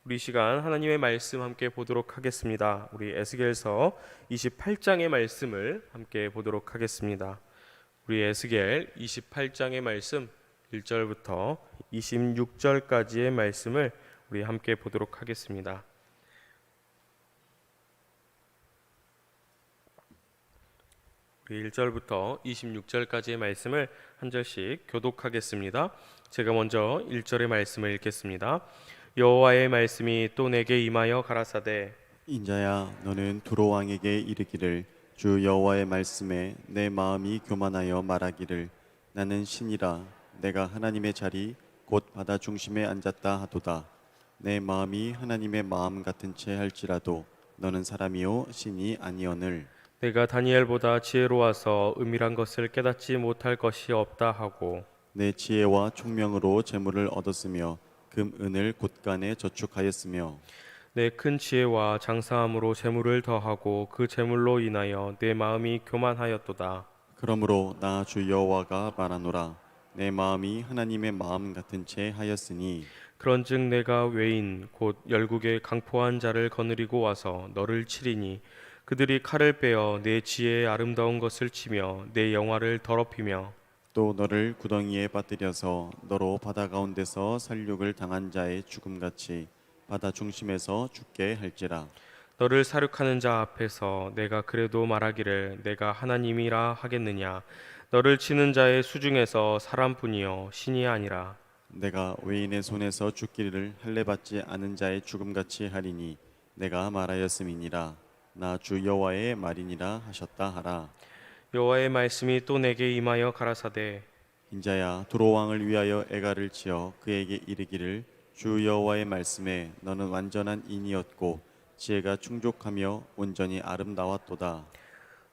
우리 시간 하나님의 말씀 함께 보도록 하겠습니다. 우리 에스겔서 28장의 말씀을 함께 보도록 하겠습니다. 우리 에스겔 28장의 말씀 1절부터 26절까지의 말씀을 우리 함께 보도록 하겠습니다. 우리 1절부터 26절까지의 말씀을 한 절씩 교독하겠습니다. 제가 먼저 1절의 말씀을 읽겠습니다. 여호와의 말씀이 또 내게 임하여 가라사대 인자야, 너는 두로 왕에게 이르기를, 주 여호와의 말씀에 내 마음이 교만하여 말하기를, 나는 신이라 내가 하나님의 자리 곧 바다 중심에 앉았다 하도다. 내 마음이 하나님의 마음 같은 채 할지라도 너는 사람이요 신이 아니오늘. 내가 다니엘보다 지혜로워서 은밀한 것을 깨닫지 못할 것이 없다 하고 내 지혜와 총명으로 재물을 얻었으며 금 은을 곳간에 저축하였으며 내 큰 지혜와 장사함으로 재물을 더하고 그 재물로 인하여 내 마음이 교만하였도다. 그러므로 나 주 여호와가 말하노라. 내 마음이 하나님의 마음 같은 채 하였으니 그런즉 내가 외인 곧 열국의 강포한 자를 거느리고 와서 너를 치리니 그들이 칼을 빼어 내 지혜의 아름다운 것을 치며 내 영화를 더럽히며 또 너를 구덩이에 빠뜨려서 너로 바다 가운데서 살육을 당한 자의 죽음같이 바다 중심에서 죽게 할지라. 너를 사륙하는 자 앞에서 내가 그래도 말하기를 내가 하나님이라 하겠느냐. 너를 치는 자의 수중에서 사람뿐이요 신이 아니라. 내가 외인의 손에서 죽기를 할례받지 않은 자의 죽음같이 하리니 내가 말하였음이니라. 나 주 여호와의 말이니라 하셨다 하라. 여호와의 말씀이 또 내게 임하여 가라사대 인자야, 두로 왕을 위하여 애가를 지어 그에게 이르기를, 주 여호와의 말씀에 너는 완전한 인이었고 지혜가 충족하며 온전히 아름다웠도다.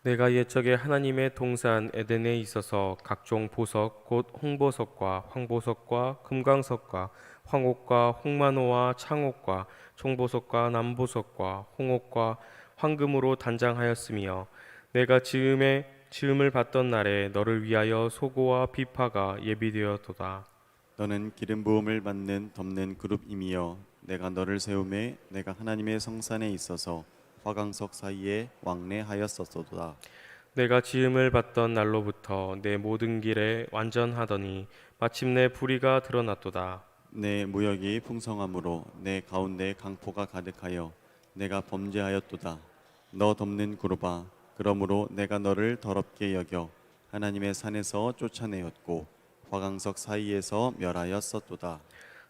내가 옛적에 하나님의 동산 에덴에 있어서 각종 보석 곧 홍보석과 황보석과 금강석과 황옥과 홍만호와 창옥과 총보석과 남보석과 홍옥과 황금으로 단장하였으며 내가 지음을 받던 날에 너를 위하여 소고와 비파가 예비되었도다. 너는 기름 부음을 받는 덮는 그룹임이여 내가 너를 세우매 내가 하나님의 성산에 있어서 화강석 사이에 왕래하였었도다. 내가 지음을 받던 날로부터 내 모든 길에 완전하더니 마침내 불의가 드러났도다. 내 무역이 풍성함으로 내 가운데 강포가 가득하여 내가 범죄하였도다. 너 덮는 그룹아, 그러므로 내가 너를 더럽게 여겨 하나님의 산에서 쫓아내었고 화강석 사이에서 멸하였었도다.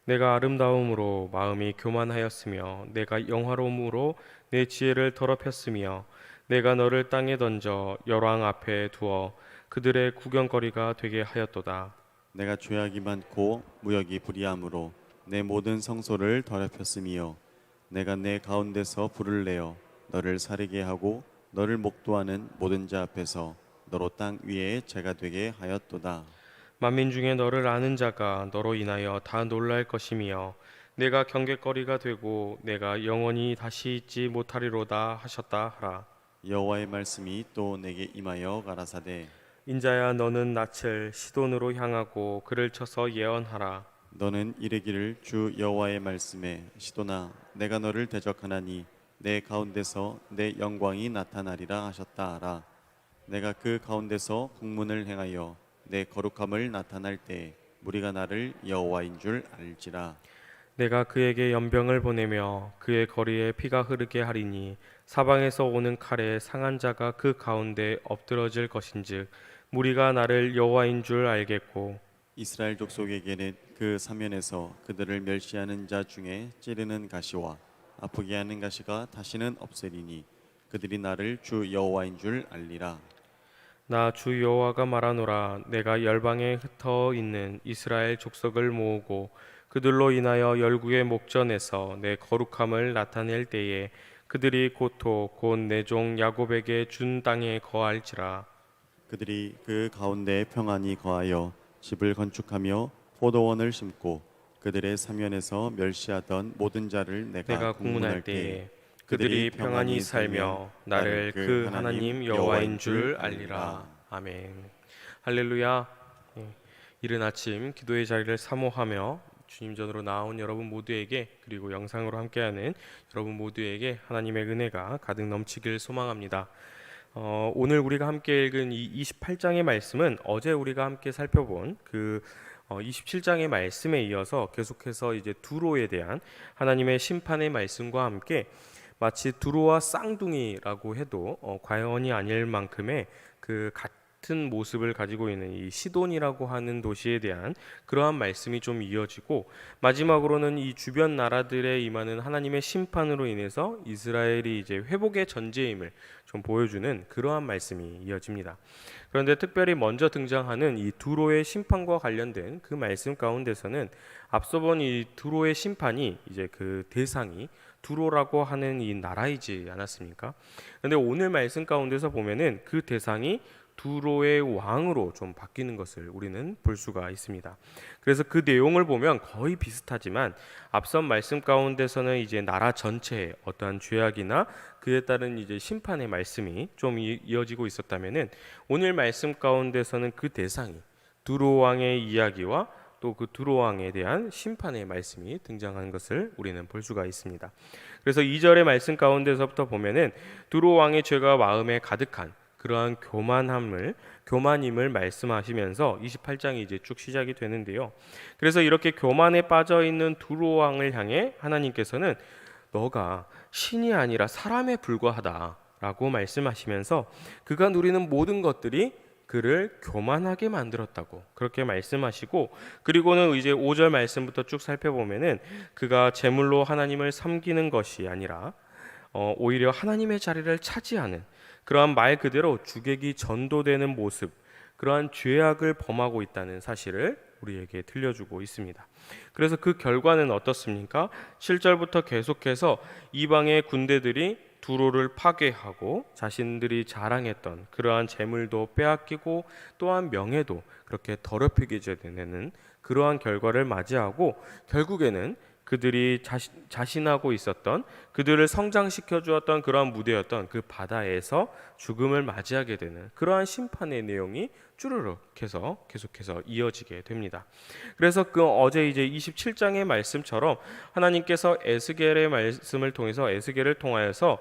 내가 아름다움으로 마음이 교만하였으며 내가 영화로움으로 내 지혜를 더럽혔으며 내가 너를 땅에 던져 열왕 앞에 두어 그들의 구경거리가 되게 하였도다. 내가 죄악이 많고 무역이 불의함으로 내 모든 성소를 더럽혔으며 내가 내 가운데서 불을 내어 너를 사르게 하고 너를 목도하는 모든 자 앞에서 너로 땅 위에 죄가 되게 하였도다. 만민 중에 너를 아는 자가 너로 인하여 다 놀랄 것이며 내가 경계거리가 되고 내가 영원히 다시 잊지 못하리로다 하셨다 하라. 여호와의 말씀이 또 내게 임하여 가라사대, 인자야 너는 낯을 시돈으로 향하고 그를 쳐서 예언하라. 너는 이르기를, 주 여호와의 말씀에 시도나 내가 너를 대적하나니 내 가운데서 내 영광이 나타나리라 하셨다 하라. 내가 그 가운데서 국문을 행하여 내 거룩함을 나타날 때에 무리가 나를 여호와인 줄 알지라. 내가 그에게 연병을 보내며 그의 거리에 피가 흐르게 하리니 사방에서 오는 칼에 상한 자가 그 가운데 엎드러질 것인즉 무리가 나를 여호와인 줄 알겠고 이스라엘 족속에게는 그 사면에서 그들을 멸시하는 자 중에 찌르는 가시와 아프게 하는 가시가 다시는 없으리니 그들이 나를 주 여호와인 줄 알리라. 나 주 여호와가 말하노라. 내가 열방에 흩어 있는 이스라엘 족속을 모으고 그들로 인하여 열국의 목전에서 내 거룩함을 나타낼 때에 그들이 고토 곧 내 종 야곱에게 준 땅에 거할지라. 그들이 그 가운데 평안히 거하여 집을 건축하며 포도원을 심고 그들의 사면에서 멸시하던 모든 자를 내가 내가 국문할 국문할 때에 때에 그들이 평안히 살며 나를 그 하나님 여호와인 줄 알리라. 아멘. 할렐루야. 예, 이른 아침 기도의 자리를 사모하며 주님 전으로 나온 여러분 모두에게, 그리고 영상으로 함께하는 여러분 모두에게 하나님의 은혜가 가득 넘치길 소망합니다. 오늘 우리가 함께 읽은 이 28장의 말씀은 어제 우리가 함께 살펴본 그 27장의 말씀에 이어서 계속해서 이제 두로에 대한 하나님의 심판의 말씀과 함께 마치 두로와 쌍둥이라고 해도 과언이 아닐 만큼의 그 같은 모습을 가지고 있는 이 시돈이라고 하는 도시에 대한 그러한 말씀이 좀 이어지고, 마지막으로는 이 주변 나라들에 임하는 하나님의 심판으로 인해서 이스라엘이 이제 회복의 전제임을 좀 보여주는 그러한 말씀이 이어집니다. 그런데 특별히 먼저 등장하는 이 두로의 심판과 관련된 그 말씀 가운데서는 앞서 본 이 두로의 심판이 이제 그 대상이 두로라고 하는 이 나라이지 않았습니까? 그런데 오늘 말씀 가운데서 보면은 그 대상이 두로의 왕으로 좀 바뀌는 것을 우리는 볼 수가 있습니다. 그래서 그 내용을 보면 거의 비슷하지만 앞선 말씀 가운데서는 이제 나라 전체의 어떠한 죄악이나 그에 따른 이제 심판의 말씀이 좀 이어지고 있었다면은 오늘 말씀 가운데서는 그 대상이 두로 왕의 이야기와 또 그 두로 왕에 대한 심판의 말씀이 등장하는 것을 우리는 볼 수가 있습니다. 그래서 2절의 말씀 가운데서부터 보면은 두로 왕의 죄가 마음에 가득한 그러한 교만임을 말씀하시면서 28장이 이제 쭉 시작이 되는데요. 그래서 이렇게 교만에 빠져 있는 두로 왕을 향해 하나님께서는 너가 신이 아니라 사람에 불과하다라고 말씀하시면서 그가 누리는 모든 것들이 그를 교만하게 만들었다고 그렇게 말씀하시고, 그리고는 이제 5절 말씀부터 쭉 살펴보면은 그가 제물로 하나님을 섬기는 것이 아니라 오히려 하나님의 자리를 차지하는 그러한 말 그대로 주객이 전도되는 모습, 그러한 죄악을 범하고 있다는 사실을 우리에게 들려주고 있습니다. 그래서 그 결과는 어떻습니까? 7절부터 계속해서 이방의 군대들이 두로를 파괴하고 자신들이 자랑했던 그러한 재물도 빼앗기고 또한 명예도 그렇게 더럽히게 되는 그러한 결과를 맞이하고, 결국에는 그들이 자신하고 있었던, 그들을 성장시켜 주었던 그러한 무대였던 그 바다에서 죽음을 맞이하게 되는 그러한 심판의 내용이 쭈르륵 해서 계속해서 이어지게 됩니다. 그래서 그 어제 이제 27장의 말씀처럼 하나님께서 에스겔의 말씀을 통해서, 에스겔을 통하여서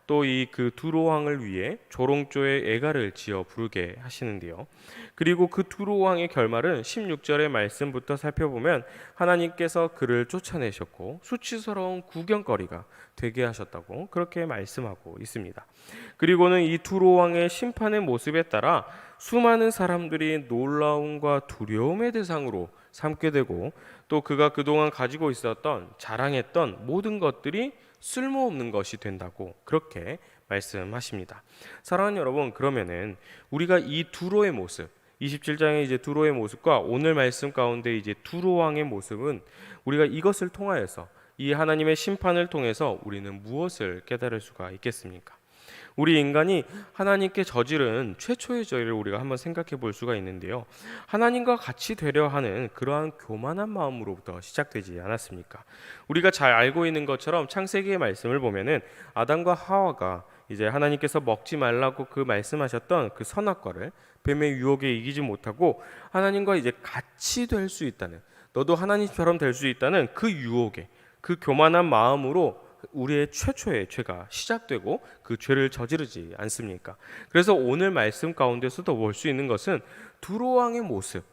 또 이 그 두로 왕을 위해 조롱조의 애가를 지어 부르게 하시는데요. 그리고 그 두로 왕의 결말은 16절의 말씀부터 살펴보면 하나님께서 그를 쫓아내셨고 수치스러운 구경거리가 되게 하셨다고 그렇게 말씀하고 있습니다. 그리고는 이 두로 왕의 심판의 모습에 따라 수많은 사람들이 놀라움과 두려움의 대상으로 삼게 되고, 또 그가 그동안 가지고 있었던 자랑했던 모든 것들이 쓸모없는 것이 된다고 그렇게 말씀하십니다. 사랑하는 여러분, 그러면은 우리가 이 두로의 모습, 27장의 이제 두로의 모습과 오늘 말씀 가운데 이제 두로 왕의 모습은 우리가 이것을 통하여서, 이 하나님의 심판을 통해서 우리는 무엇을 깨달을 수가 있겠습니까? 우리 인간이 하나님께 저지른 최초의 죄를 우리가 한번 생각해 볼 수가 있는데요. 하나님과 같이 되려 하는 그러한 교만한 마음으로부터 시작되지 않았습니까? 우리가 잘 알고 있는 것처럼 창세기의 말씀을 보면은 아담과 하와가 이제 하나님께서 먹지 말라고 그 말씀하셨던 그 선악과를 뱀의 유혹에 이기지 못하고 하나님과 이제 같이 될 수 있다는, 너도 하나님처럼 될 수 있다는 그 유혹에, 그 교만한 마음으로 우리의 최초의 죄가 시작되고 그 죄를 저지르지 않습니까? 그래서 오늘 말씀 가운데서도 볼 수 있는 것은 두로 왕의 모습,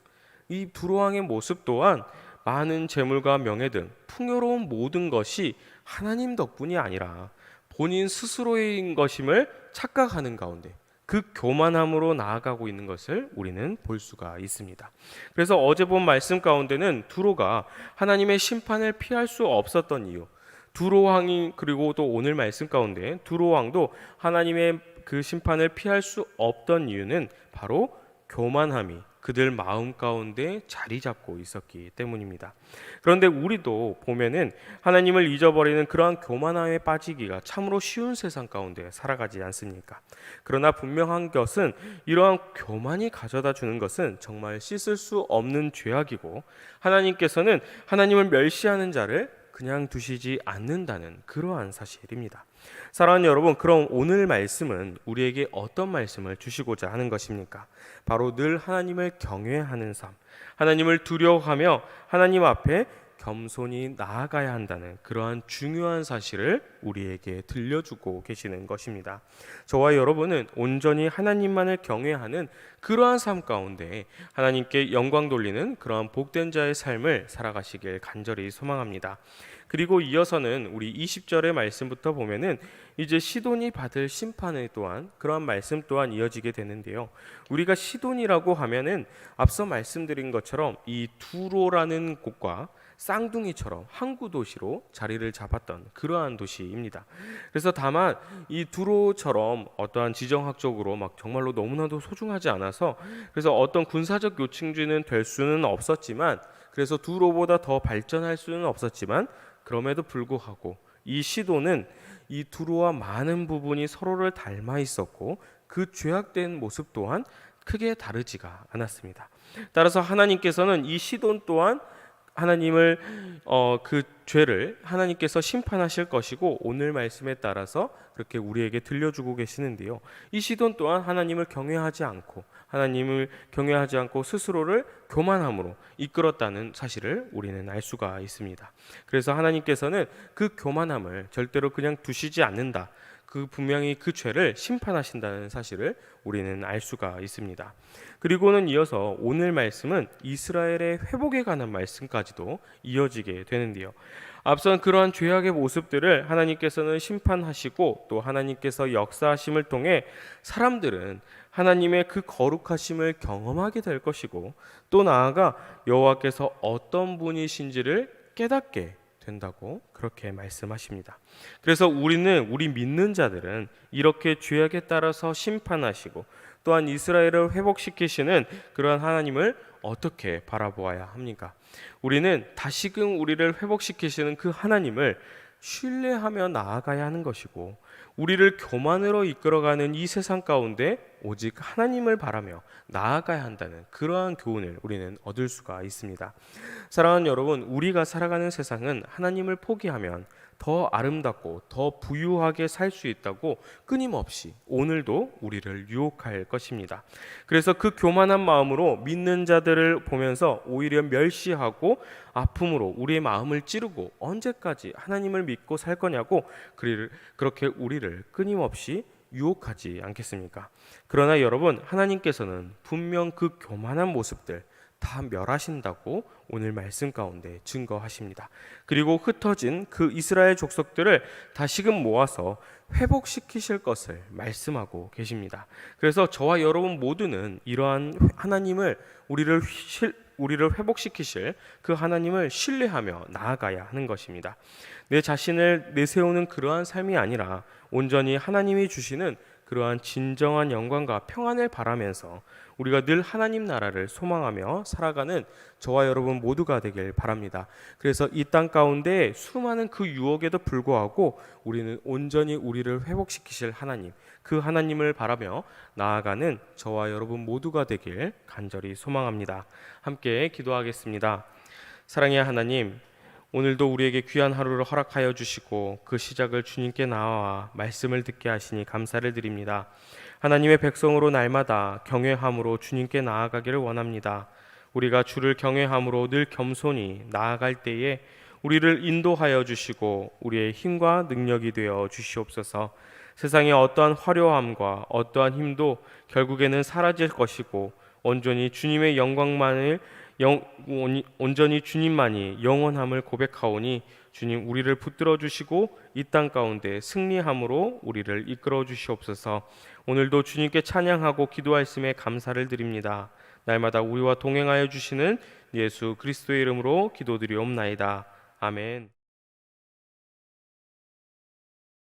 이 두로 왕의 모습 또한 많은 재물과 명예 등 풍요로운 모든 것이 하나님 덕분이 아니라 본인 스스로인 것임을 착각하는 가운데 그 교만함으로 나아가고 있는 것을 우리는 볼 수가 있습니다. 그래서 어제 본 말씀 가운데는 두로가 하나님의 심판을 피할 수 없었던 이유, 두로 왕이, 그리고 또 오늘 말씀 가운데 두로 왕도 하나님의 그 심판을 피할 수 없던 이유는 바로 교만함이 그들 마음 가운데 자리 잡고 있었기 때문입니다. 그런데 우리도 보면은 하나님을 잊어버리는 그러한 교만함에 빠지기가 참으로 쉬운 세상 가운데 살아가지 않습니까? 그러나 분명한 것은 이러한 교만이 가져다 주는 것은 정말 씻을 수 없는 죄악이고, 하나님께서는 하나님을 멸시하는 자를 그냥 두시지 않는다는 그러한 사실입니다. 사랑하는 여러분, 그럼 오늘 말씀은 우리에게 어떤 말씀을 주시고자 하는 것입니까? 바로 늘 하나님을 경외하는 삶, 하나님을 두려워하며 하나님 앞에 겸손히 나아가야 한다는 그러한 중요한 사실을 우리에게 들려주고 계시는 것입니다. 저와 여러분은 온전히 하나님만을 경외하는 그러한 삶 가운데 하나님께 영광 돌리는 그러한 복된 자의 삶을 살아가시길 간절히 소망합니다. 그리고 이어서는 우리 20절의 말씀부터 보면은 이제 시돈이 받을 심판에 또한 그러한 말씀 또한 이어지게 되는데요. 우리가 시돈이라고 하면은 앞서 말씀드린 것처럼 이 두로라는 곳과 쌍둥이처럼 항구 도시로 자리를 잡았던 그러한 도시입니다. 그래서 다만 이 두로처럼 어떠한 지정학적으로 막 정말로 너무나도 소중하지 않아서 그래서 어떤 군사적 요충지는 될 수는 없었지만 그래서 두로보다 더 발전할 수는 없었지만 그럼에도 불구하고 이 시도는 이 두로와 많은 부분이 서로를 닮아 있었고 그 죄악된 모습 또한 크게 다르지가 않았습니다. 따라서 하나님께서는 이 시돈 또한 하나님을 그 죄를 하나님께서 심판하실 것이고 오늘 말씀에 따라서 그렇게 우리에게 들려주고 계시는데요. 이 시돈 또한 하나님을 경외하지 않고 스스로를 교만함으로 이끌었다는 사실을 우리는 알 수가 있습니다. 그래서 하나님께서는 그 교만함을 절대로 그냥 두시지 않는다. 분명히 그 죄를 심판하신다는 사실을 우리는 알 수가 있습니다. 그리고는 이어서 오늘 말씀은 이스라엘의 회복에 관한 말씀까지도 이어지게 되는데요. 앞선 그러한 죄악의 모습들을 하나님께서는 심판하시고 또 하나님께서 역사하심을 통해 사람들은 하나님의 그 거룩하심을 경험하게 될 것이고 또 나아가 여호와께서 어떤 분이신지를 깨닫게 된다고 그렇게 말씀하십니다. 그래서 우리 믿는 자들은 이렇게 죄악에 따라서 심판하시고 또한 이스라엘을 회복시키시는 그러한 하나님을 어떻게 바라보아야 합니까? 우리는 다시금 우리를 회복시키시는 그 하나님을 신뢰하며 나아가야 하는 것이고 우리를 교만으로 이끌어가는 이 세상 가운데 오직 하나님을 바라며 나아가야 한다는 그러한 교훈을 우리는 얻을 수가 있습니다. 사랑하는 여러분, 우리가 살아가는 세상은 하나님을 포기하면 더 아름답고 더 부유하게 살 수 있다고 끊임없이 오늘도 우리를 유혹할 것입니다. 그래서 그 교만한 마음으로 믿는 자들을 보면서 오히려 멸시하고 아픔으로 우리의 마음을 찌르고 언제까지 하나님을 믿고 살 거냐고 그렇게 우리를 끊임없이 유혹하지 않겠습니까? 그러나 여러분, 하나님께서는 분명 그 교만한 모습들 다 멸하신다고 오늘 말씀 가운데 증거하십니다. 그리고 흩어진 그 이스라엘 족속들을 다시금 모아서 회복시키실 것을 말씀하고 계십니다. 그래서 저와 여러분 모두는 이러한 하나님을 우리를 회복시키실 그 하나님을 신뢰하며 나아가야 하는 것입니다. 내 자신을 내세우는 그러한 삶이 아니라 온전히 하나님이 주시는 그러한 진정한 영광과 평안을 바라면서 우리가 늘 하나님 나라를 소망하며 살아가는 저와 여러분 모두가 되길 바랍니다. 그래서 이 땅 가운데 수많은 그 유혹에도 불구하고 우리는 온전히 우리를 회복시키실 하나님, 그 하나님을 바라며 나아가는 저와 여러분 모두가 되길 간절히 소망합니다. 함께 기도하겠습니다. 사랑의 하나님, 오늘도 우리에게 귀한 하루를 허락하여 주시고 그 시작을 주님께 나와 말씀을 듣게 하시니 감사를 드립니다. 하나님의 백성으로 날마다 경외함으로 주님께 나아가기를 원합니다. 우리가 주를 경외함으로 늘 겸손히 나아갈 때에 우리를 인도하여 주시고 우리의 힘과 능력이 되어 주시옵소서. 세상의 어떠한 화려함과 어떠한 힘도 결국에는 사라질 것이고 온전히 주님의 영광만을 온전히 주님만이 영원함을 고백하오니 주님 우리를 붙들어 주시고 이 땅 가운데 승리함으로 우리를 이끌어 주시옵소서. 오늘도 주님께 찬양하고 기도하였음에 감사를 드립니다. 날마다 우리와 동행하여 주시는 예수 그리스도의 이름으로 기도드리옵나이다. 아멘.